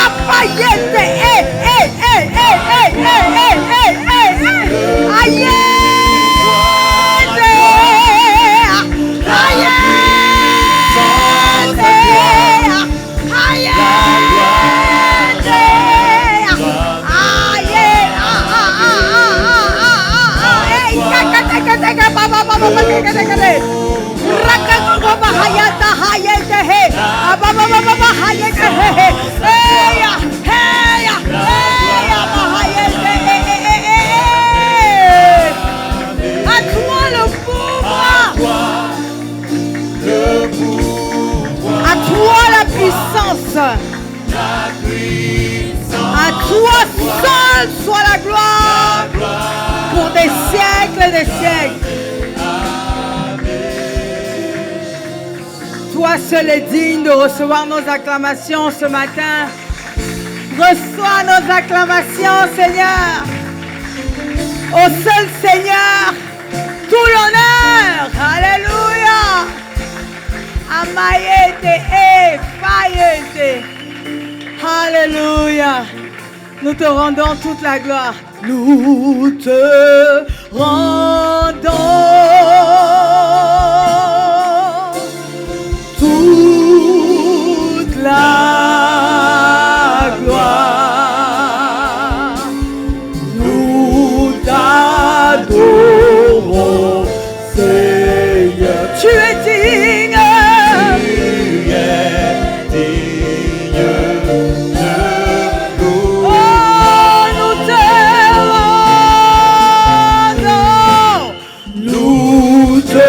Rapayete, à toi le pouvoir, à toi la puissance, à toi seul soit la gloire pour des siècles et des siècles. Toi seul est digne de recevoir nos acclamations ce matin. Reçois nos acclamations, Seigneur. Au seul Seigneur, tout l'honneur. Alléluia. Amayete et fayete. Alléluia. Nous te rendons toute la gloire. Nous te rendons toute la gloire. Nous t'adorons, Seigneur. Tu es digne. Tu es digne de nous. Oh, nous te rendons. Nous te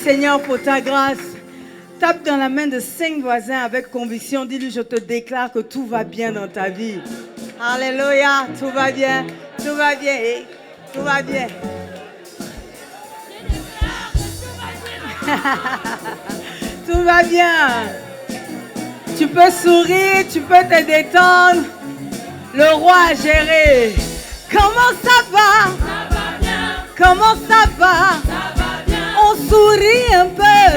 Seigneur, pour ta grâce. Tape dans la main de 5 voisins avec conviction. Dis-lui, je te déclare que tout va bien dans ta vie. Alléluia, tout va bien, tout va bien, tout va bien. Tout va bien. Tu peux sourire, tu peux te détendre. Le roi a géré. Comment ça va? Ça va bien. Comment ça va? Ça va bien. On sourit un peu,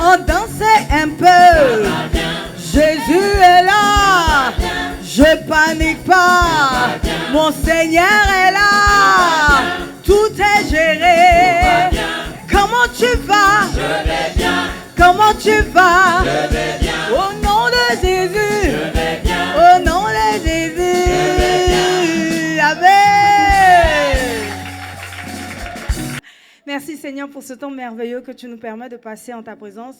on dansait un peu. Jésus est là, je panique pas. Mon Seigneur est là, tout est géré. Comment tu vas? Je vais bien. Comment tu vas? Je vais bien. Au nom de Jésus, je vais bien. Au nom de Jésus, je vais bien. Amen. Merci Seigneur pour ce temps merveilleux que tu nous permets de passer en ta présence.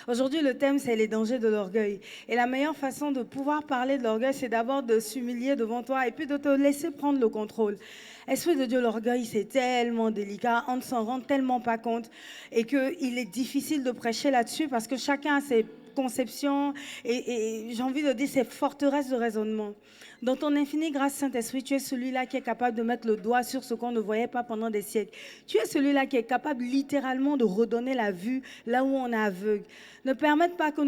Aujourd'hui, le thème, c'est les dangers de l'orgueil. Et la meilleure façon de pouvoir parler de l'orgueil, c'est d'abord de s'humilier devant toi et puis de te laisser prendre le contrôle. Esprit de Dieu, l'orgueil, c'est tellement délicat, on ne s'en rend tellement pas compte et qu'il est difficile de prêcher là-dessus parce que chacun a ses conception et j'ai envie de dire ces forteresses de raisonnement. Dans ton infinie grâce, Saint-Esprit, tu es celui-là qui est capable de mettre le doigt sur ce qu'on ne voyait pas pendant des siècles. Tu es celui-là qui est capable littéralement de redonner la vue là où on est aveugle. Ne permets pas que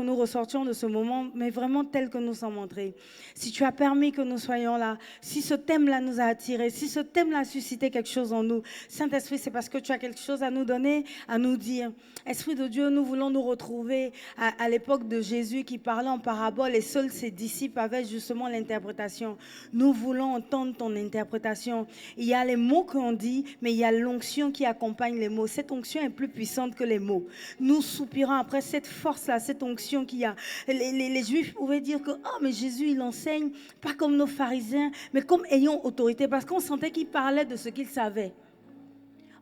nous ressortions de ce moment, mais vraiment tel que nous sommes entrés. Si tu as permis que nous soyons là, si ce thème-là nous a attirés, si ce thème-là a suscité quelque chose en nous, Saint-Esprit, c'est parce que tu as quelque chose à nous donner, à nous dire. Esprit de Dieu, nous voulons nous retrouver à l'époque de Jésus qui parlait en parabole et seuls ses disciples avaient justement l'interprétation. Nous voulons entendre ton interprétation. Il y a les mots qu'on dit, mais il y a l'onction qui accompagne les mots. Cette onction est plus puissante que les mots. Nous soupirons après cette force-là, cette onction qu'il y a. Les Juifs pouvaient dire que oh, mais Jésus, il enseigne pas comme nos pharisiens, mais comme ayant autorité, parce qu'on sentait qu'il parlait de ce qu'il savait.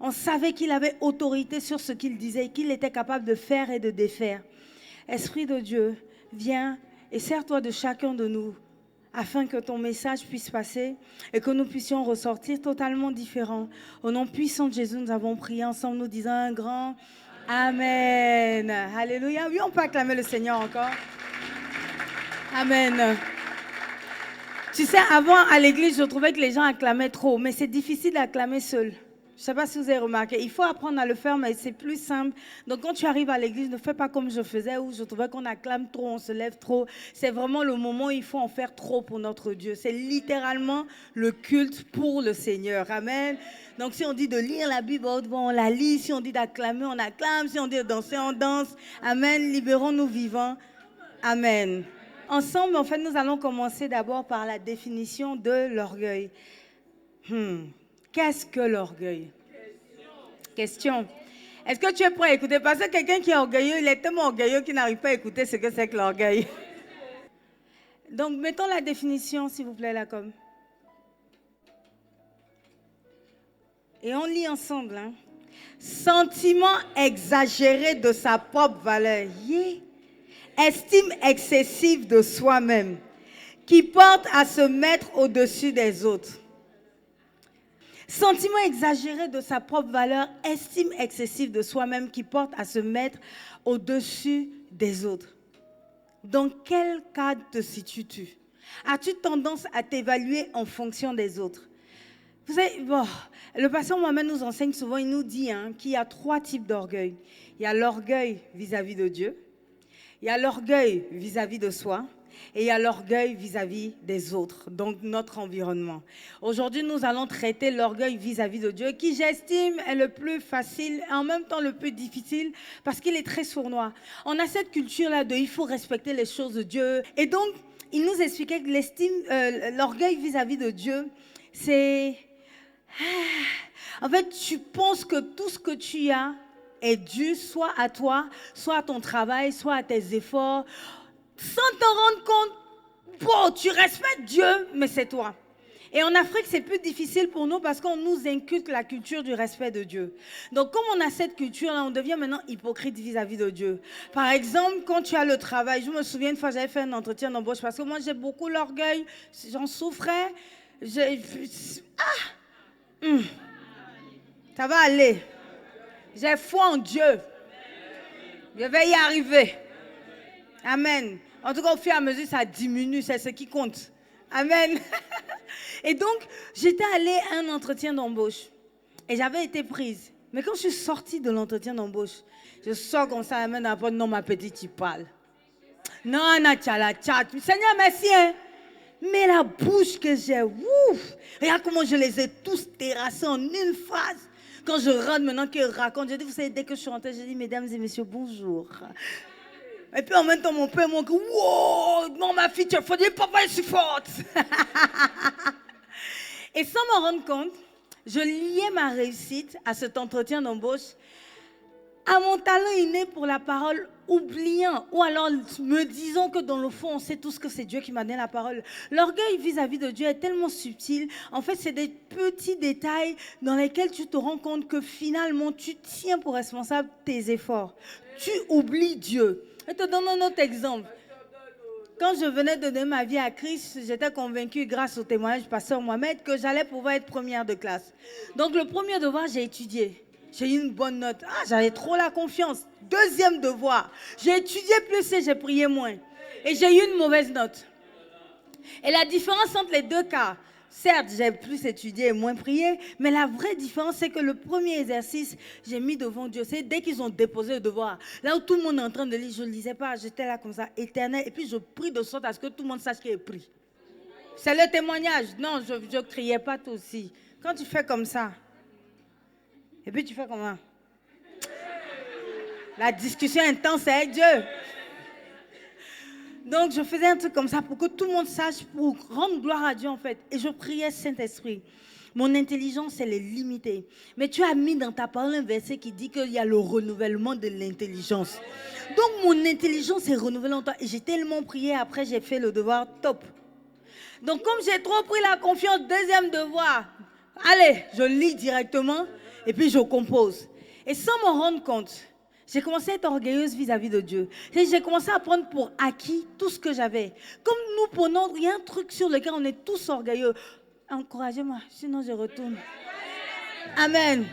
On savait qu'il avait autorité sur ce qu'il disait, qu'il était capable de faire et de défaire. Esprit de Dieu, viens et sers-toi de chacun de nous afin que ton message puisse passer et que nous puissions ressortir totalement différents. Au nom puissant de Jésus, nous avons prié ensemble, nous disant un grand Amen. Alléluia. Oui, on peut acclamer le Seigneur encore. Amen. Tu sais, avant à l'église, je trouvais que les gens acclamaient trop, mais c'est difficile d'acclamer seul. Je ne sais pas si vous avez remarqué, il faut apprendre à le faire, mais c'est plus simple. Donc quand tu arrives à l'église, ne fais pas comme je faisais, où je trouvais qu'on acclame trop, on se lève trop. C'est vraiment le moment où il faut en faire trop pour notre Dieu. C'est littéralement le culte pour le Seigneur. Amen. Donc si on dit de lire la Bible, on la lit. Si on dit d'acclamer, on acclame. Si on dit de danser, on danse. Amen. Libérons-nous vivants. Amen. Ensemble, en fait, nous allons commencer d'abord par la définition de l'orgueil. Qu'est-ce que l'orgueil? Question. Est-ce que tu es prêt à écouter? Parce que quelqu'un qui est orgueilleux, il est tellement orgueilleux qu'il n'arrive pas à écouter ce que c'est que l'orgueil. Donc, mettons la définition, s'il vous plaît, là, comme. Et on lit ensemble. Hein. Sentiment exagéré de sa propre valeur. Estime excessive de soi-même, qui porte à se mettre au-dessus des autres. Sentiment exagéré de sa propre valeur, estime excessive de soi-même qui porte à se mettre au-dessus des autres. Dans quel cadre te situes-tu? As-tu tendance à t'évaluer en fonction des autres? Vous savez, le pasteur Mohamed nous enseigne souvent, il nous dit qu'il y a 3 types d'orgueil. Il y a l'orgueil vis-à-vis de Dieu, il y a l'orgueil vis-à-vis de soi, et il y a l'orgueil vis-à-vis des autres, donc notre environnement. Aujourd'hui, nous allons traiter l'orgueil vis-à-vis de Dieu, qui j'estime est le plus facile et en même temps le plus difficile, parce qu'il est très sournois. On a cette culture-là de il faut respecter les choses de Dieu. Et donc, il nous expliquait que l'orgueil vis-à-vis de Dieu, c'est... En fait, tu penses que tout ce que tu as est dû soit à toi, soit à ton travail, soit à tes efforts, sans t'en rendre compte. Tu respectes Dieu, mais c'est toi. Et en Afrique, c'est plus difficile pour nous parce qu'on nous inculque la culture du respect de Dieu. Donc, comme on a cette culture-là, on devient maintenant hypocrite vis-à-vis de Dieu. Par exemple, quand tu as le travail, je me souviens une fois, j'avais fait un entretien d'embauche parce que moi, j'ai beaucoup l'orgueil, j'en souffrais. Ça va aller. J'ai foi en Dieu. Je vais y arriver. Amen. En tout cas, au fur et à mesure, ça diminue, c'est ce qui compte. Amen. Et donc, j'étais allée à un entretien d'embauche. Et j'avais été prise. Mais quand je suis sortie de l'entretien d'embauche, je sors comme ça, la main dans la porte, non, ma petite, tu parles. Non, Natchala, tchat. Seigneur, merci. Hein. Mais la bouche que j'ai, ouf. Regarde comment je les ai tous terrassés en une phrase. Quand je rentre maintenant, qu'ils racontent, je dis, vous savez, dès que je suis rentrée, je dis, mesdames et messieurs, bonjour. Et puis en même temps, mon père m'a dit, wow, non, ma fille, tu as fait, papa, je suis forte. Et sans m'en rendre compte, je liais ma réussite à cet entretien d'embauche à mon talent inné pour la parole, oubliant, ou alors me disant que dans le fond, on sait tous que c'est Dieu qui m'a donné la parole. L'orgueil vis-à-vis de Dieu est tellement subtil. En fait, c'est des petits détails dans lesquels tu te rends compte que finalement, tu tiens pour responsable tes efforts. Tu oublies Dieu. Je te donne un autre exemple. Quand je venais de donner ma vie à Christ, j'étais convaincue grâce au témoignage du pasteur Mohamed que j'allais pouvoir être première de classe. Donc le premier devoir, j'ai étudié. J'ai eu une bonne note. Ah, j'avais trop la confiance. Deuxième devoir. J'ai étudié plus et j'ai prié moins. Et j'ai eu une mauvaise note. Et la différence entre les deux cas, certes, j'ai plus étudié et moins prié, mais la vraie différence, c'est que le premier exercice, j'ai mis devant Dieu. C'est dès qu'ils ont déposé le devoir, là où tout le monde est en train de lire, je ne lisais pas, j'étais là comme ça, éternel, et puis je prie de sorte à ce que tout le monde sache qu'il est pris. C'est le témoignage. Non, je ne criais pas toi aussi. Quand tu fais comme ça, et puis tu fais comment? La discussion intense est avec Dieu. Donc, je faisais un truc comme ça pour que tout le monde sache, pour rendre gloire à Dieu, en fait. Et je priais, Saint-Esprit, mon intelligence, elle est limitée. Mais tu as mis dans ta parole un verset qui dit qu'il y a le renouvellement de l'intelligence. Donc, mon intelligence est renouvelée en toi. Et j'ai tellement prié, après, j'ai fait le devoir top. Donc, comme j'ai trop pris la confiance, deuxième devoir, allez, je lis directement et puis je compose. Et sans m'en rendre compte, j'ai commencé à être orgueilleuse vis-à-vis de Dieu. J'ai commencé à prendre pour acquis tout ce que j'avais. Comme nous prenons, il y a un truc sur lequel on est tous orgueilleux. Encouragez-moi, sinon je retourne. Amen.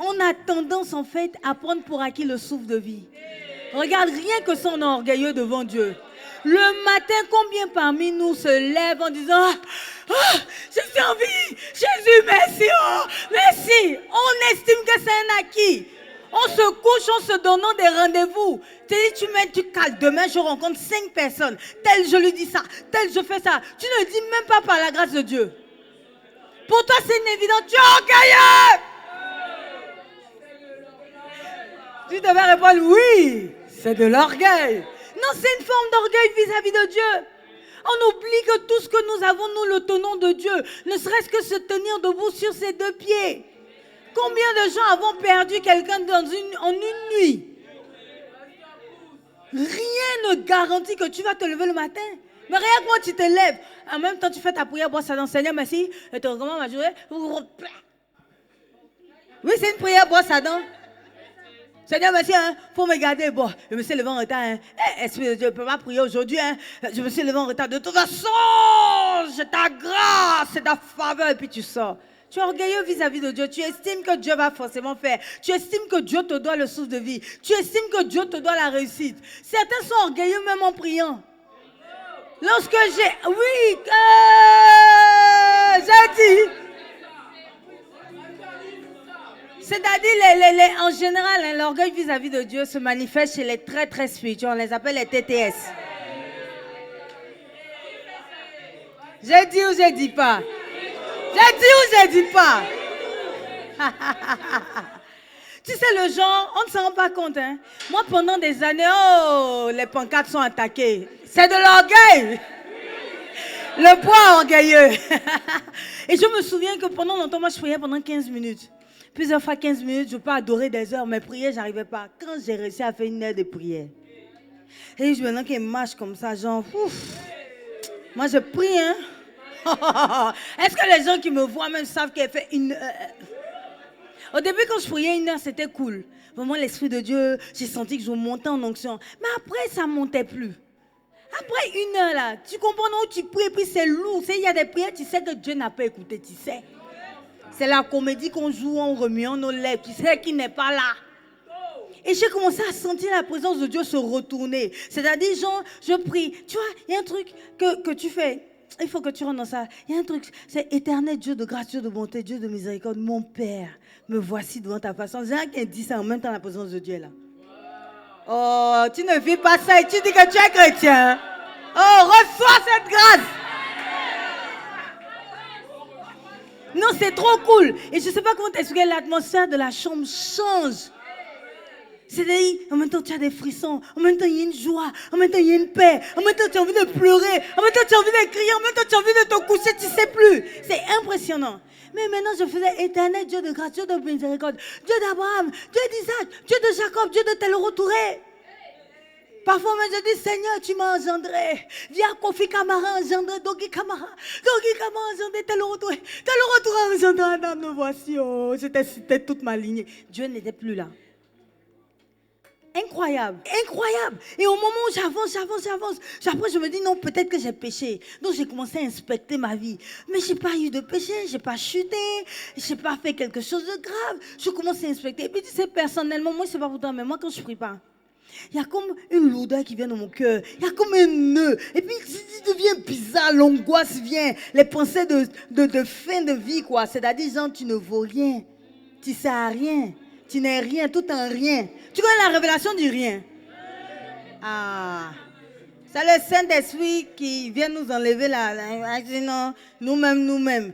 On a tendance en fait à prendre pour acquis le souffle de vie. Regarde, rien que ça, on est orgueilleux devant Dieu. Le matin, combien parmi nous se lèvent en disant je suis en vie, Jésus, merci, oh, merci. On estime que c'est un acquis. On se couche en se donnant des rendez-vous. Tu cales, demain je rencontre 5 personnes. Tel je lui dis ça, tel je fais ça. Tu ne le dis même pas par la grâce de Dieu. Pour toi c'est une évidence, tu es orgueilleux. Tu devais répondre oui, c'est de l'orgueil. Non, c'est une forme d'orgueil vis-à-vis de Dieu. On oublie que tout ce que nous avons, nous le tenons de Dieu. Ne serait-ce que se tenir debout sur ses 2 pieds. Combien de gens avons perdu quelqu'un en une nuit? Rien ne garantit que tu vas te lever le matin. Mais regarde comment tu te lèves. En même temps, tu fais ta prière, brosse à dents. Seigneur, merci. Je te recommande ma journée. Oui, c'est une prière, brosse à dents. Seigneur, merci, il faut me garder. Bon, je me suis levé en retard. Esprit de Dieu, je ne peux pas prier aujourd'hui. Je me suis levé en retard. De toute façon, j'ai ta grâce, c'est ta faveur. Et puis tu sors. Tu es orgueilleux vis-à-vis de Dieu. Tu estimes que Dieu va forcément faire. Tu estimes que Dieu te doit le souffle de vie. Tu estimes que Dieu te doit la réussite. Certains sont orgueilleux même en priant. Lorsque j'ai... Oui, j'ai dit... C'est-à-dire, en général, l'orgueil vis-à-vis de Dieu se manifeste chez les très très spirituels. On les appelle les TTS. J'ai dit ou j'ai dit pas? J'ai dit ou j'ai dit pas? Tu sais, le genre, on ne s'en rend pas compte. Hein? Moi, pendant des années, les pancartes sont attaquées. C'est de l'orgueil. Le poids orgueilleux. Et je me souviens que pendant longtemps, moi, je priais pendant 15 minutes. Plusieurs fois 15 minutes, je peux adorer des heures, mais prier, je n'arrivais pas. Quand j'ai réussi à faire 1 heure de prière, et je me dis qu'il marche comme ça, genre, ouf. Moi, je prie, hein. Est-ce que les gens qui me voient même savent qu'elle fait 1 heure? Au début, quand je priais 1 heure, c'était cool. Vraiment, l'Esprit de Dieu, j'ai senti que je montais en onction. Mais après, ça ne montait plus. Après 1 heure, là, tu comprends, non, tu pries, et puis c'est lourd. Il y a des prières, tu sais que Dieu n'a pas écouté, tu sais. C'est la comédie qu'on joue en remuant nos lèvres. Tu sais qu'il n'est pas là. Et j'ai commencé à sentir la présence de Dieu se retourner. C'est-à-dire, genre, je prie. Tu vois, il y a un truc que tu fais. Il faut que tu rentres dans ça. Il y a un truc, c'est éternel Dieu de grâce, Dieu de bonté, Dieu de miséricorde. Mon Père, me voici devant ta face. J'ai un qui dit ça en même temps, la présence de Dieu est là. Oh, tu ne vis pas ça et tu dis que tu es chrétien. Oh, reçois cette grâce. Non, c'est trop cool. Et je ne sais pas comment t'expliquer, l'atmosphère de la chambre change. C'est-à-dire, en même temps, tu as des frissons. En même temps, il y a une joie. En même temps, il y a une paix. En même temps, tu as envie de pleurer. En même temps, tu as envie de crier. En même temps, tu as envie de te coucher. Tu ne sais plus. C'est impressionnant. Mais maintenant, je faisais éternel Dieu de grâce, Dieu de miséricorde, Dieu d'Abraham, Dieu d'Isaac, Dieu de Jacob, Dieu de Teloro Touré. Parfois, même, je dis, Seigneur, tu m'as engendré. Viens, Kofi Kamara engendré, Dogi Kamara. Dogi Kamara engendré, Teloro Touré. Teloro Touré engendré, Adam, nous voici. Oh, c'était toute ma lignée. Dieu n'était plus là. Incroyable, incroyable. Et au moment où j'avance, après je me dis non, peut-être que j'ai péché. Donc j'ai commencé à inspecter ma vie. Mais j'ai pas eu de péché, j'ai pas chuté, j'ai pas fait quelque chose de grave. Je commence à inspecter. Et puis tu sais, personnellement, moi je sais pas pour toi, mais moi quand je prie pas, il y a comme une lourdeur qui vient dans mon cœur. Il y a comme un nœud. Et puis, ça devient bizarre. L'angoisse vient. Les pensées de fin de vie, quoi. C'est-à-dire, genre, tu ne vaux rien. Tu ne sais à rien. Tu n'es rien, tout en rien. Tu connais la révélation du rien? Ah. C'est le Saint-Esprit qui vient nous enlever là. Nous-mêmes.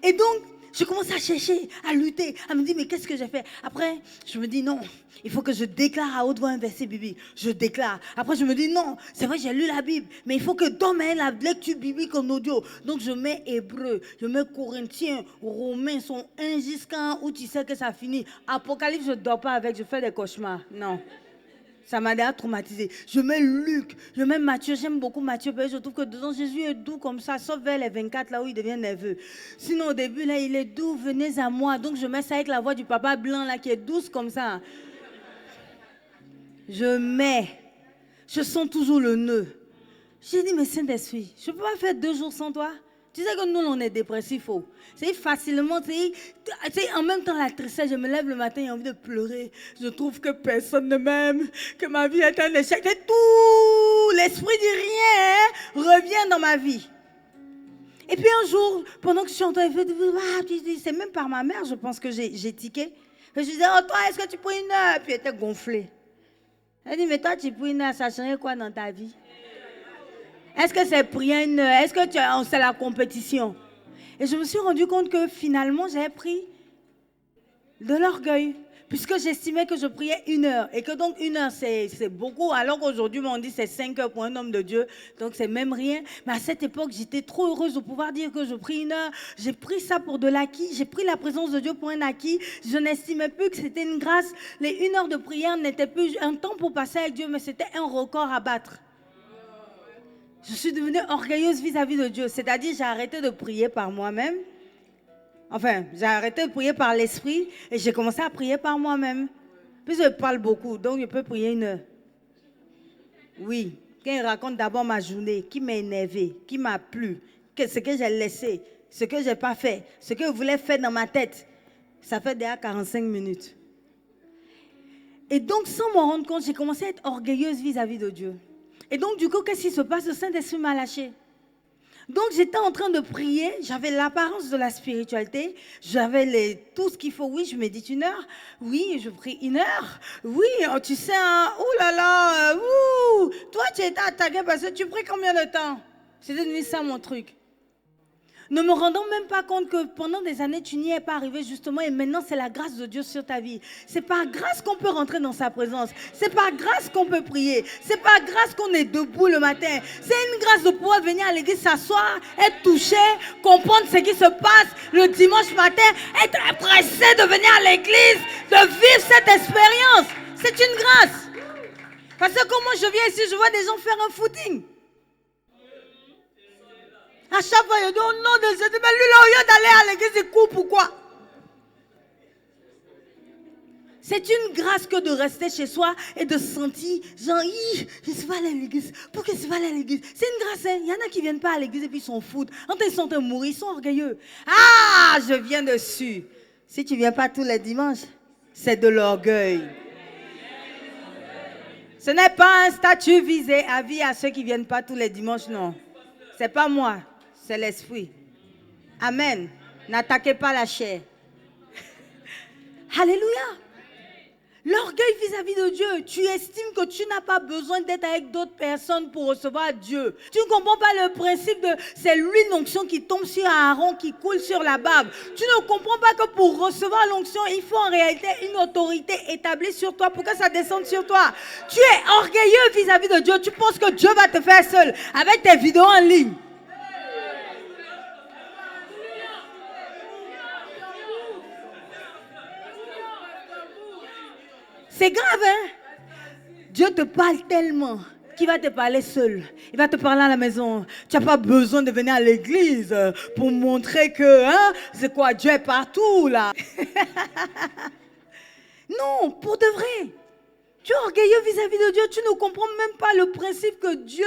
Et donc, je commence à chercher, à lutter, à me dire, mais qu'est-ce que j'ai fait? Après, je me dis, non, il faut que je déclare à haute voix un verset biblique. Je déclare. Après, je me dis, non, c'est vrai, j'ai lu la Bible, mais il faut que dans la lecture biblique en audio. Donc, je mets Hébreu, je mets Corinthiens, Romains, sont 1 jusqu'à où tu sais que ça finit. Apocalypse, je ne dors pas avec, je fais des cauchemars. Non. Ça m'a déjà traumatisé. Je mets Luc, je mets Matthieu. J'aime beaucoup Matthieu parce que je trouve que dedans, Jésus est doux comme ça, sauf vers les 24, là où il devient nerveux. Sinon, au début, là, il est doux, venez à moi. Donc, je mets ça avec la voix du papa blanc, là, qui est douce comme ça. Je sens toujours le nœud. J'ai dit, mais Saint-Esprit, je ne peux pas faire 2 jours sans toi. Tu sais que nous, on est dépressifs. C'est facilement, en même temps, la tristesse, je me lève le matin, j'ai envie de pleurer. Je trouve que personne ne m'aime, que ma vie est un échec. Et tout l'esprit du rien revient dans ma vie. Et puis un jour, pendant que je suis en train de faire, c'est même par ma mère, je pense que j'ai tiqué. Je disais, oh toi, est-ce que tu prends 1 heure? Puis elle était gonflée. Elle dit, mais toi, tu prends 1 heure, ça change quoi dans ta vie? Est-ce que c'est prier 1 heure? Est-ce que c'est la compétition? Et je me suis rendu compte que finalement, j'avais pris de l'orgueil. Puisque j'estimais que je priais 1 heure. Et que donc 1 heure, c'est beaucoup. Alors qu'aujourd'hui, on dit c'est 5 heures pour un homme de Dieu. Donc c'est même rien. Mais à cette époque, j'étais trop heureuse de pouvoir dire que je prie 1 heure. J'ai pris ça pour de l'acquis. J'ai pris la présence de Dieu pour un acquis. Je n'estimais plus que c'était une grâce. Les 1 heure de prière n'étaient plus un temps pour passer avec Dieu, mais c'était un record à battre. Je suis devenue orgueilleuse vis-à-vis de Dieu. C'est-à-dire, j'ai arrêté de prier par moi-même. Enfin, j'ai arrêté de prier par l'esprit et j'ai commencé à prier par moi-même. Puis je parle beaucoup, donc je peux prier 1 heure. Oui, quand il raconte d'abord ma journée, qui m'a énervé, qui m'a plu, ce que j'ai laissé, ce que je n'ai pas fait, ce que je voulais faire dans ma tête, ça fait déjà 45 minutes. Et donc, sans m'en rendre compte, j'ai commencé à être orgueilleuse vis-à-vis de Dieu. Et donc, du coup, qu'est-ce qui se passe? Le Saint-Esprit m'a lâché. Donc, j'étais en train de prier. J'avais l'apparence de la spiritualité. J'avais tout ce qu'il faut. Oui, je médite 1 heure. Oui, je prie 1 heure. Oui, tu sais, hein, ouh là là, ouh. Toi, tu étais attaqué parce que tu pries combien de temps? C'était devenu ça mon truc. Ne me rendant même pas compte que pendant des années, tu n'y es pas arrivé justement et maintenant, c'est la grâce de Dieu sur ta vie. C'est par grâce qu'on peut rentrer dans sa présence. C'est par grâce qu'on peut prier. C'est par grâce qu'on est debout le matin. C'est une grâce de pouvoir venir à l'église, s'asseoir, être touché, comprendre ce qui se passe le dimanche matin, être pressé de venir à l'église, de vivre cette expérience. C'est une grâce. Parce que quand moi je viens ici, je vois des gens faire un footing. À chaque fois, je dis au nom de Jésus, mais lui, là, au lieu d'aller à l'église, il court, pourquoi? C'est une grâce que de rester chez soi et de sentir, genre, je ne suis pas allé à l'église. Pourquoi je ne suis pas allé à l'église? C'est une grâce, hein. Il y en a qui ne viennent pas à l'église et puis ils s'en foutent. Quand ils sont en train de mourir, ils sont orgueilleux. Ah, je viens dessus. Si tu ne viens pas tous les dimanches, c'est de l'orgueil. Ce n'est pas un statut visé à vie à ceux qui ne viennent pas tous les dimanches, non. Ce n'est pas moi. C'est l'esprit. Amen. N'attaquez pas la chair. Alléluia. L'orgueil vis-à-vis de Dieu. Tu estimes que tu n'as pas besoin d'être avec d'autres personnes pour recevoir Dieu. Tu ne comprends pas le principe de c'est l'huile d'onction qui tombe sur Aaron, qui coule sur la barbe. Tu ne comprends pas que pour recevoir l'onction, il faut en réalité une autorité établie sur toi pour que ça descende sur toi. Tu es orgueilleux vis-à-vis de Dieu. Tu penses que Dieu va te faire seul avec tes vidéos en ligne. C'est grave, hein? Dieu te parle tellement qu'il va te parler seul. Il va te parler à la maison. Tu n'as pas besoin de venir à l'église pour montrer que, hein, c'est quoi, Dieu est partout, là. Non, pour de vrai. Tu es orgueilleux vis-à-vis de Dieu. Tu ne comprends même pas le principe que Dieu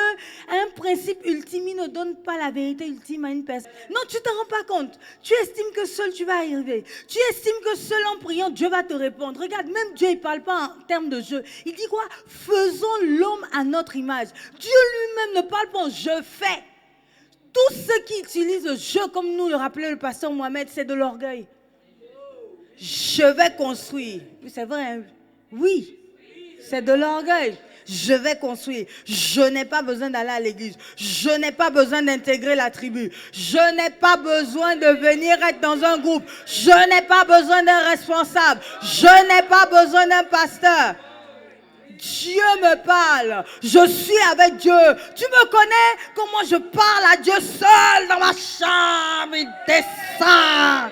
a un principe ultime. Il ne donne pas la vérité ultime à une personne. Non, tu ne te rends pas compte. Tu estimes que seul tu vas arriver. Tu estimes que seul en priant, Dieu va te répondre. Regarde, même Dieu, il ne parle pas en termes de jeu. Il dit quoi? Faisons l'homme à notre image. Dieu lui-même ne parle pas en je fais. Tous ceux qui utilisent le jeu, comme nous le rappelait le pasteur Mohamed, c'est de l'orgueil. Je vais construire. C'est vrai, hein? Oui. C'est de l'orgueil. Je vais construire. Je n'ai pas besoin d'aller à l'église. Je n'ai pas besoin d'intégrer la tribu. Je n'ai pas besoin de venir être dans un groupe. Je n'ai pas besoin d'un responsable. Je n'ai pas besoin d'un pasteur. Dieu me parle. Je suis avec Dieu. Tu me connais comment je parle à Dieu seul dans ma chambre. Il descend.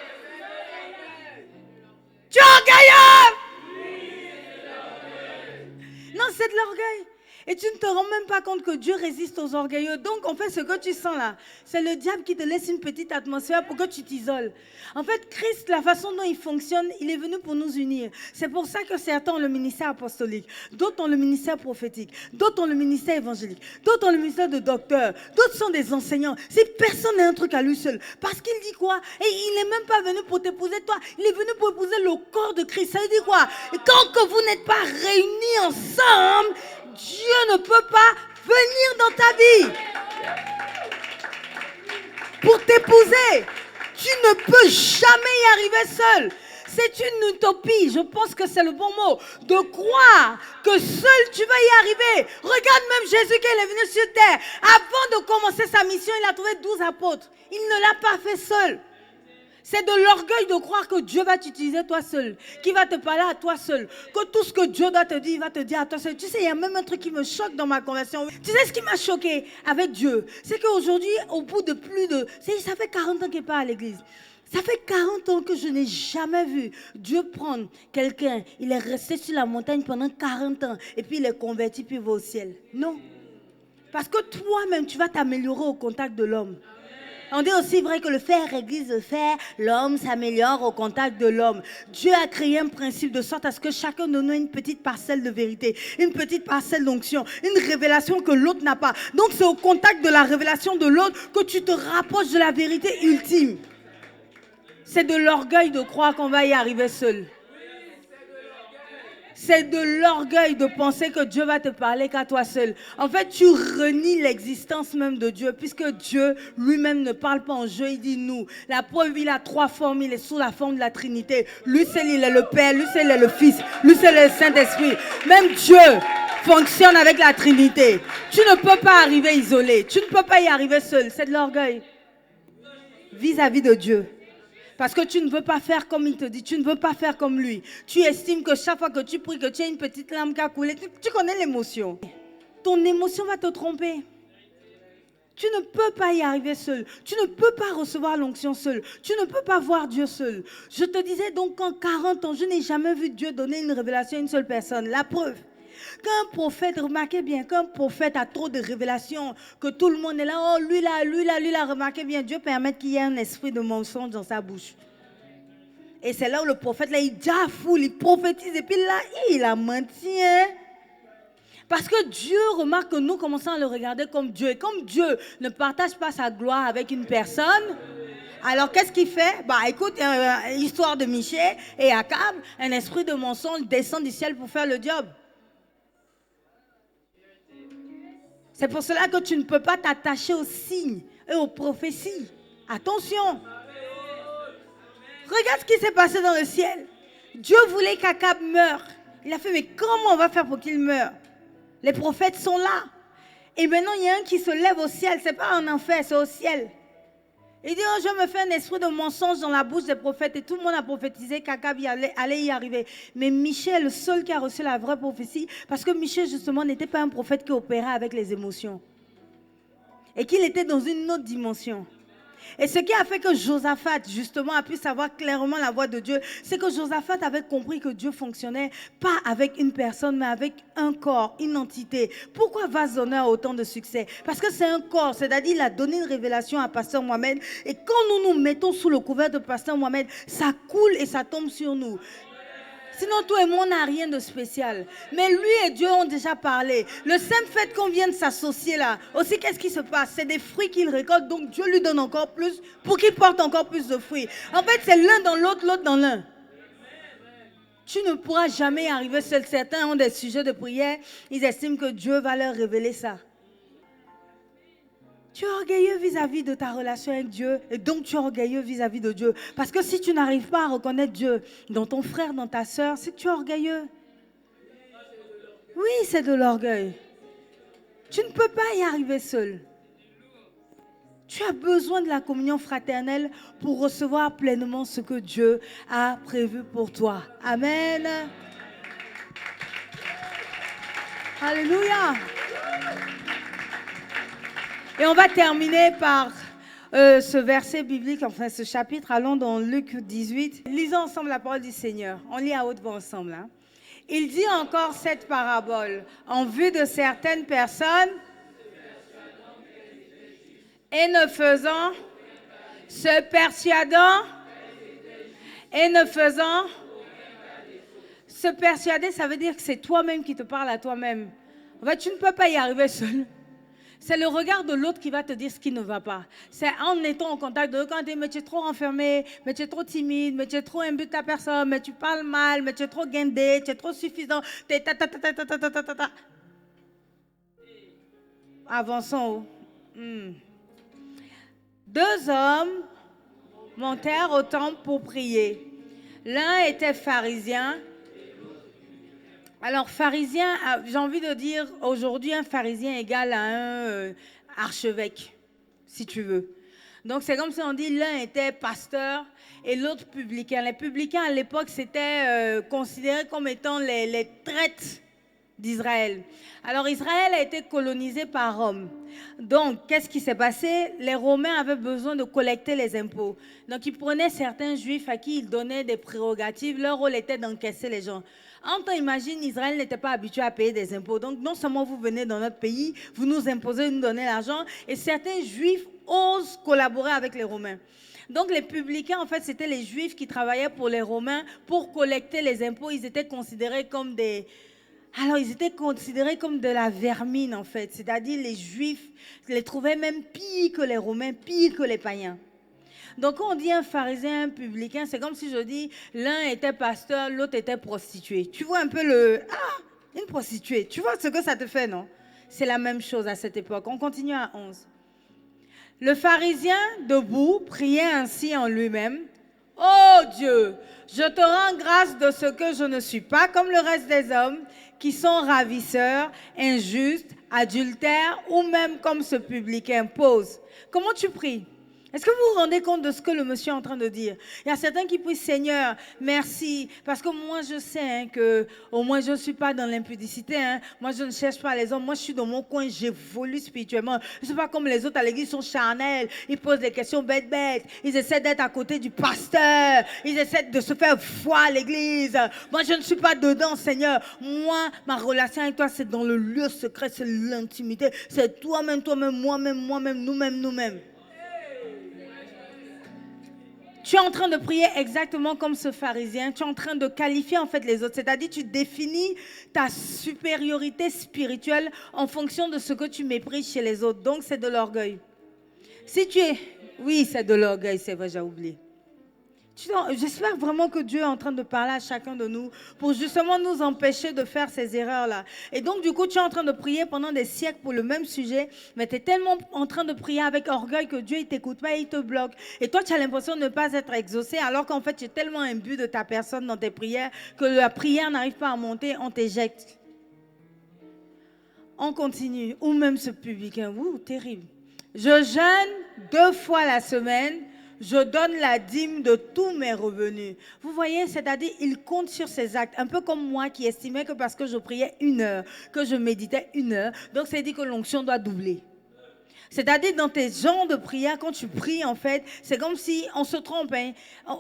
Tu es orgueilleux. Non, c'est de l'orgueil. Et tu ne te rends même pas compte que Dieu résiste aux orgueilleux. Donc, en fait, ce que tu sens là, c'est le diable qui te laisse une petite atmosphère pour que tu t'isoles. En fait, Christ, la façon dont il fonctionne, il est venu pour nous unir. C'est pour ça que certains ont le ministère apostolique, d'autres ont le ministère prophétique, d'autres ont le ministère évangélique, d'autres ont le ministère de docteur, d'autres sont des enseignants. Si personne n'a un truc à lui seul. Parce qu'il dit quoi? Et il n'est même pas venu pour t'épouser toi, il est venu pour épouser le corps de Christ. Ça veut dire quoi? Et quand que vous n'êtes pas réunis ensemble, Dieu ne peut pas venir dans ta vie pour t'épouser. Tu ne peux jamais y arriver seul. C'est une utopie, je pense que c'est le bon mot, de croire que seul tu vas y arriver. Regarde même Jésus quand il est venu sur terre. Avant de commencer sa mission, il a trouvé 12 apôtres. Il ne l'a pas fait seul. C'est de l'orgueil de croire que Dieu va t'utiliser toi seul, qu'il va te parler à toi seul, que tout ce que Dieu doit te dire, il va te dire à toi seul. Tu sais, il y a même un truc qui me choque dans ma conversion. Tu sais ce qui m'a choqué avec Dieu? C'est qu'aujourd'hui, au bout de plus de... Ça fait 40 ans qu'il n'est pas à l'église. Ça fait 40 ans que je n'ai jamais vu Dieu prendre quelqu'un. Il est resté sur la montagne pendant 40 ans et puis il est converti puis il va au ciel. Non. Parce que toi-même, tu vas t'améliorer au contact de l'homme. On dit aussi vrai que le fer église le fer, l'homme s'améliore au contact de l'homme. Dieu a créé un principe de sorte à ce que chacun de nous ait une petite parcelle de vérité, une petite parcelle d'onction, une révélation que l'autre n'a pas. Donc c'est au contact de la révélation de l'autre que tu te rapproches de la vérité ultime. C'est de l'orgueil de croire qu'on va y arriver seul. C'est de l'orgueil de penser que Dieu va te parler qu'à toi seul. En fait, tu renies l'existence même de Dieu, puisque Dieu lui-même ne parle pas en jeu, il dit nous. La preuve, il a 3 formes, il est sous la forme de la Trinité. Lui seul, il est le Père, lui seul, il est le Fils, lui seul, il est le Saint-Esprit. Même Dieu fonctionne avec la Trinité. Tu ne peux pas arriver isolé, tu ne peux pas y arriver seul. C'est de l'orgueil vis-à-vis de Dieu. Parce que tu ne veux pas faire comme il te dit, tu ne veux pas faire comme lui. Tu estimes que chaque fois que tu pries, que tu as une petite larme qui a coulé, tu connais l'émotion. Ton émotion va te tromper. Tu ne peux pas y arriver seul. Tu ne peux pas recevoir l'onction seul. Tu ne peux pas voir Dieu seul. Je te disais donc qu'en 40 ans, je n'ai jamais vu Dieu donner une révélation à une seule personne. La preuve. Qu'un prophète, remarquez bien, qu'un prophète a trop de révélations, que tout le monde est là, oh lui là, remarquez bien, Dieu permet qu'il y ait un esprit de mensonge dans sa bouche. Et c'est là où le prophète, là, il diafoule, il prophétise, et puis là, il a menti. Hein? Parce que Dieu remarque que nous commençons à le regarder comme Dieu. Et comme Dieu ne partage pas sa gloire avec une personne, alors qu'est-ce qu'il fait? Bah écoute, histoire de Michée et Akab, un esprit de mensonge descend du ciel pour faire le job. C'est pour cela que tu ne peux pas t'attacher aux signes et aux prophéties. Attention. Regarde ce qui s'est passé dans le ciel. Dieu voulait qu'Akab meure. Il a fait, mais comment on va faire pour qu'il meure? Les prophètes sont là. Et maintenant, il y a un qui se lève au ciel. Ce n'est pas en enfer, c'est au ciel. Il dit, oh, je me fais un esprit de mensonge dans la bouche des prophètes. Et tout le monde a prophétisé qu'Akab allait y arriver. Mais Michée est le seul qui a reçu la vraie prophétie. Parce que Michée, justement, n'était pas un prophète qui opérait avec les émotions. Et qu'il était dans une autre dimension. Et ce qui a fait que Josaphat, justement, a pu savoir clairement la voix de Dieu, c'est que Josaphat avait compris que Dieu fonctionnait pas avec une personne, mais avec un corps, une entité. Pourquoi Vase d'honneur a autant de succès? Parce que c'est un corps, c'est-à-dire il a donné une révélation à Pasteur Mohamed. Et quand nous nous mettons sous le couvert de Pasteur Mohamed, ça coule et ça tombe sur nous. Sinon, toi et moi, on n'a rien de spécial. Mais lui et Dieu ont déjà parlé. Le simple fait qu'on vienne s'associer là, aussi, qu'est-ce qui se passe? C'est des fruits qu'il récolte, donc Dieu lui donne encore plus pour qu'il porte encore plus de fruits. En fait, c'est l'un dans l'autre, l'autre dans l'un. Tu ne pourras jamais y arriver seul. Certains ont des sujets de prière, ils estiment que Dieu va leur révéler ça. Tu es orgueilleux vis-à-vis de ta relation avec Dieu et donc tu es orgueilleux vis-à-vis de Dieu. Parce que si tu n'arrives pas à reconnaître Dieu dans ton frère, dans ta soeur, c'est que tu es orgueilleux. Oui, c'est de l'orgueil. Tu ne peux pas y arriver seul. Tu as besoin de la communion fraternelle pour recevoir pleinement ce que Dieu a prévu pour toi. Amen. Alléluia. Et on va terminer par ce verset biblique, enfin ce chapitre. Allons dans Luc 18. Lisons ensemble la parole du Seigneur. On lit à haute voix ensemble. Hein. Il dit encore cette parabole en vue de certaines personnes et ne faisant, se persuadant et ne faisant. Se persuader, ça veut dire que c'est toi-même qui te parles à toi-même. En fait, tu ne peux pas y arriver seul. C'est le regard de l'autre qui va te dire ce qui ne va pas. C'est en étant en contact de l'autre, quand on dit, mais tu es trop enfermé, mais tu es trop timide, mais tu es trop imbu de ta personne, mais tu parles mal, mais tu es trop guindé, tu es trop suffisant, tu es ta. Avançons. Deux hommes montèrent au temple pour prier. L'un était pharisien. Alors, pharisien, j'ai envie de dire, aujourd'hui, un pharisien égale à un archevêque, si tu veux. Donc, c'est comme si on dit, l'un était pasteur et l'autre publicain. Les publicains, à l'époque, c'était considéré comme étant les traites d'Israël. Alors, Israël a été colonisé par Rome. Donc, qu'est-ce qui s'est passé? Les Romains avaient besoin de collecter les impôts. Donc, ils prenaient certains Juifs à qui ils donnaient des prérogatives. Leur rôle était d'encaisser les gens. En temps, imagine, Israël n'était pas habitué à payer des impôts. Donc, non seulement vous venez dans notre pays, vous nous imposez, vous nous donnez l'argent, et certains Juifs osent collaborer avec les Romains. Donc, les publicains, en fait, c'était les Juifs qui travaillaient pour les Romains pour collecter les impôts. Ils étaient considérés comme ils étaient considérés comme de la vermine, en fait. C'est-à-dire, les Juifs les trouvaient même pires que les Romains, pires que les païens. Donc, quand on dit un pharisien, un publicain, c'est comme si je dis, l'un était pasteur, l'autre était prostitué. Tu vois un peu une prostituée. Tu vois ce que ça te fait, non? C'est la même chose à cette époque. On continue à 11. Le pharisien, debout, priait ainsi en lui-même. « Oh Dieu, je te rends grâce de ce que je ne suis pas comme le reste des hommes qui sont ravisseurs, injustes, adultères ou même comme ce publicain pose. » Comment tu pries? Est-ce que vous vous rendez compte de ce que le monsieur est en train de dire? Il y a certains qui prient, Seigneur, merci, parce que moi je sais que au moins je ne suis pas dans l'impudicité. Moi je ne cherche pas les hommes, moi je suis dans mon coin, j'évolue spirituellement. Je ne suis pas comme les autres à l'église, ils sont charnels, ils posent des questions bêtes, ils essaient d'être à côté du pasteur, ils essaient de se faire foi à l'église. Moi je ne suis pas dedans, Seigneur. Moi, ma relation avec toi, c'est dans le lieu secret, c'est l'intimité, c'est toi-même, moi-même, nous-mêmes. Tu es en train de prier exactement comme ce pharisien. Tu es en train de qualifier en fait les autres. C'est-à-dire tu définis ta supériorité spirituelle en fonction de ce que tu méprises chez les autres. Donc c'est de l'orgueil. Oui, c'est de l'orgueil, c'est vrai, j'ai oublié. J'espère vraiment que Dieu est en train de parler à chacun de nous pour justement nous empêcher de faire ces erreurs-là. Et donc, du coup, tu es en train de prier pendant des siècles pour le même sujet, mais tu es tellement en train de prier avec orgueil que Dieu ne t'écoute pas et il te bloque. Et toi, tu as l'impression de ne pas être exaucé, alors qu'en fait, tu es tellement imbu de ta personne dans tes prières que la prière n'arrive pas à monter, on t'éjecte. On continue. Ou même ce publicain, terrible. Je jeûne 2 fois la semaine. Je donne la dîme de tous mes revenus. Vous voyez, c'est-à-dire, il compte sur ses actes. Un peu comme moi qui estimais que parce que je priais 1 heure, que je méditais 1 heure, donc c'est dit que l'onction doit doubler. C'est-à-dire, dans tes genres de prière, quand tu pries, en fait, c'est comme si on se trompe.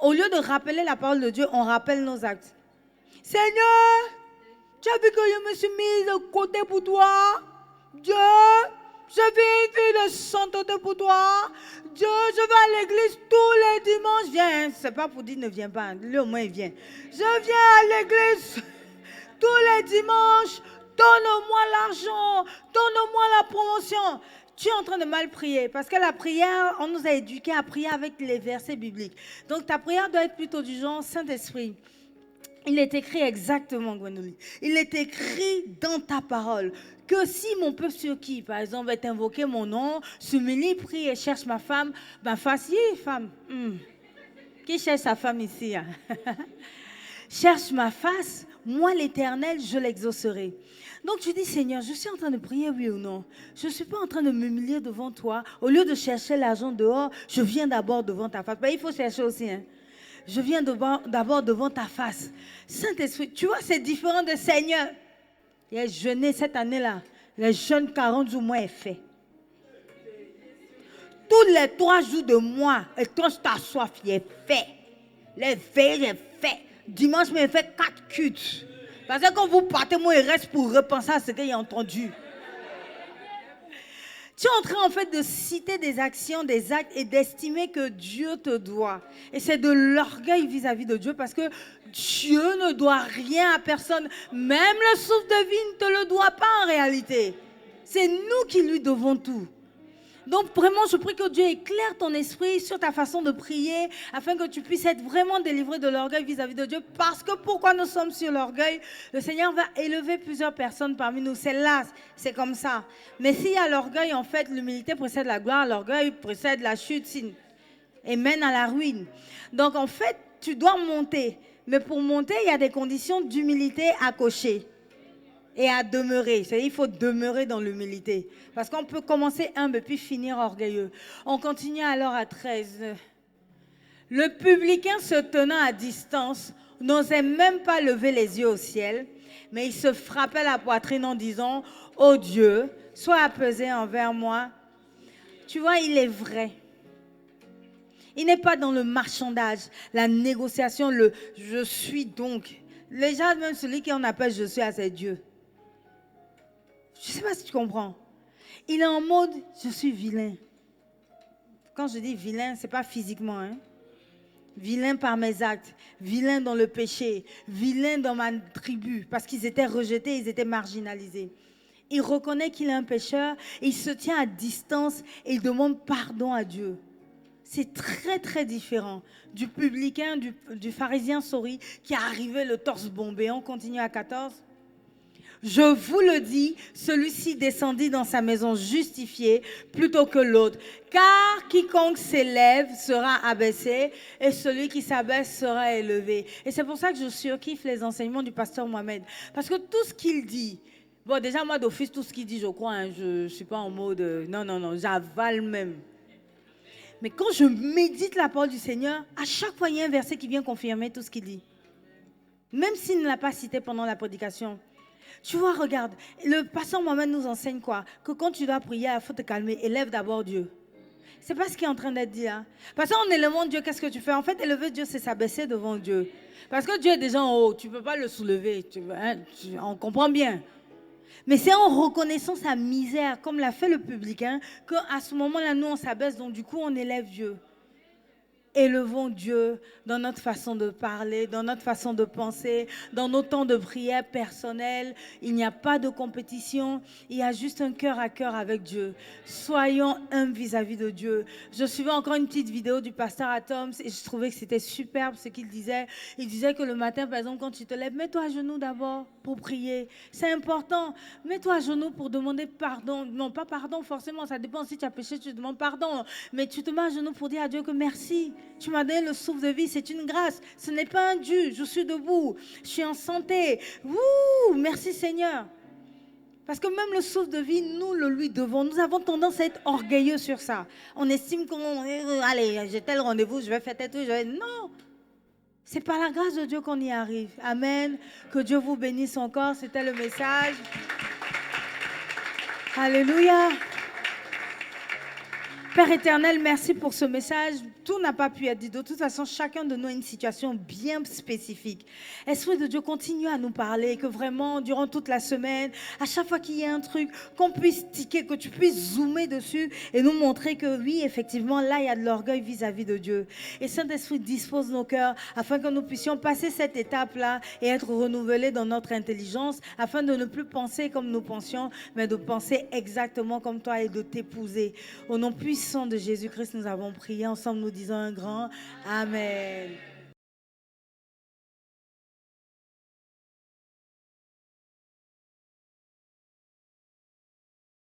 Au lieu de rappeler la parole de Dieu, on rappelle nos actes. Seigneur, tu as vu que je me suis mise de côté pour toi? Dieu, je vis une vie de sainteté pour toi. Dieu, je vais à l'église tous les dimanches. Viens, c'est pas pour dire ne viens pas. Lui au moins il vient. Je viens à l'église tous les dimanches. Donne-moi l'argent. Donne-moi la promotion. Tu es en train de mal prier parce que la prière, on nous a éduqués à prier avec les versets bibliques. Donc ta prière doit être plutôt du genre Saint-Esprit. Il est écrit exactement, Gwenoline. Il est écrit dans ta parole que si mon peuple sur qui, par exemple, va t'invoquer mon nom, s'humilie, prie et cherche ma femme, ben facile, femme. Qui cherche sa femme ici? Hein? Cherche ma face, moi l'Éternel, je l'exaucerai. Donc tu dis, Seigneur, je suis en train de prier, oui ou non? Je ne suis pas en train de m'humilier devant toi. Au lieu de chercher l'argent dehors, je viens d'abord devant ta face. Ben, il faut chercher aussi, hein. Je viens d'abord devant ta face. Saint-Esprit, tu vois, c'est différent de Seigneur. Il a jeûné cette année-là. Les jeûnes 40 jours, moi, est fait. Tous les 3 jours de mois, et quand je t'assois, il est fait. Les veilles, il est fait. Dimanche, il fait 4 cultes. Parce que quand vous partez, moi, il reste pour repenser à ce qu'il a entendu. Tu es en train, en fait, de citer des actions, des actes et d'estimer que Dieu te doit. Et c'est de l'orgueil vis-à-vis de Dieu parce que Dieu ne doit rien à personne. Même le souffle de vie ne te le doit pas en réalité. C'est nous qui lui devons tout. Donc vraiment, je prie que Dieu éclaire ton esprit sur ta façon de prier afin que tu puisses être vraiment délivré de l'orgueil vis-à-vis de Dieu. Parce que pourquoi nous sommes sur l'orgueil? Le Seigneur va élever plusieurs personnes parmi nous. C'est là, c'est comme ça. Mais s'il y a l'orgueil, en fait, l'humilité précède la gloire, l'orgueil précède la chute et mène à la ruine. Donc en fait, tu dois monter. Mais pour monter, il y a des conditions d'humilité à cocher. Et à demeurer. C'est-à-dire, il faut demeurer dans l'humilité. Parce qu'on peut commencer humble puis finir orgueilleux. On continue alors à 13. Le publicain se tenant à distance n'osait même pas lever les yeux au ciel, mais il se frappait la poitrine en disant « Oh Dieu, sois apaisé envers moi. » Tu vois, il est vrai. Il n'est pas dans le marchandage, la négociation, le « je suis donc ». Les gens, même celui qui en appelle « je suis » à ses dieux. Je ne sais pas si tu comprends. Il est en mode, je suis vilain. Quand je dis vilain, ce n'est pas physiquement. Hein? Vilain par mes actes, vilain dans le péché, vilain dans ma tribu, parce qu'ils étaient rejetés, ils étaient marginalisés. Il reconnaît qu'il est un pécheur, il se tient à distance et il demande pardon à Dieu. C'est très très différent du publicain, du pharisien Sori qui est arrivé le torse bombé. On continue à 14. Je vous le dis, celui-ci descendit dans sa maison justifié plutôt que l'autre. Car quiconque s'élève sera abaissé et celui qui s'abaisse sera élevé. Et c'est pour ça que je surkiffe les enseignements du pasteur Mohamed. Parce que tout ce qu'il dit, bon déjà moi d'office, tout ce qu'il dit je crois, hein, je ne suis pas en mode non, j'avale même. Mais quand je médite la parole du Seigneur, à chaque fois il y a un verset qui vient confirmer tout ce qu'il dit. Même s'il ne l'a pas cité pendant la prédication. Tu vois, regarde, le pasteur Mohamed nous enseigne quoi? Que quand tu dois prier, il faut te calmer. Élève d'abord Dieu. C'est pas ce qu'il est en train d'être dit. Hein? Parce qu'en élevant Dieu, qu'est-ce que tu fais? En fait, élever Dieu, c'est s'abaisser devant Dieu. Parce que Dieu est déjà en haut. Tu ne peux pas le soulever. On comprend bien. Mais c'est en reconnaissant sa misère, comme l'a fait le publicain, qu'à ce moment-là, nous, on s'abaisse. Donc, du coup, on élève Dieu. Élevons Dieu dans notre façon de parler, dans notre façon de penser, dans nos temps de prière personnelle. Il n'y a pas de compétition, il y a juste un cœur à cœur avec Dieu. Soyons humbles vis-à-vis de Dieu. Je suivais encore une petite vidéo du pasteur Atoms et je trouvais que c'était superbe ce qu'il disait. Il disait que le matin, par exemple, quand tu te lèves, mets-toi à genoux d'abord pour prier. C'est important. Mets-toi à genoux pour demander pardon. Non, pas pardon forcément, ça dépend si tu as péché, tu demandes pardon. Mais tu te mets à genoux pour dire à Dieu que merci. Tu m'as donné le souffle de vie, c'est une grâce. Ce n'est pas un dû. Je suis debout. Je suis en santé. Wouh, merci Seigneur. Parce que même le souffle de vie, nous le lui devons. Nous avons tendance à être orgueilleux sur ça. On estime allez, j'ai tel rendez-vous, je vais faire tel truc. Non. C'est par la grâce de Dieu qu'on y arrive. Amen. Que Dieu vous bénisse encore. C'était le message. Alléluia. Père éternel, merci pour ce message. Tout n'a pas pu être dit. De toute façon, chacun de nous a une situation bien spécifique. Esprit de Dieu, continue à nous parler, que vraiment, durant toute la semaine, à chaque fois qu'il y a un truc, qu'on puisse tiquer, que tu puisses zoomer dessus et nous montrer que oui, effectivement, là, il y a de l'orgueil vis-à-vis de Dieu. Et Saint-Esprit, dispose nos cœurs afin que nous puissions passer cette étape-là et être renouvelés dans notre intelligence, afin de ne plus penser comme nous pensions, mais de penser exactement comme toi et de t'épouser. Au nom puissant de Jésus-Christ, nous avons prié ensemble, nous disons un grand Amen.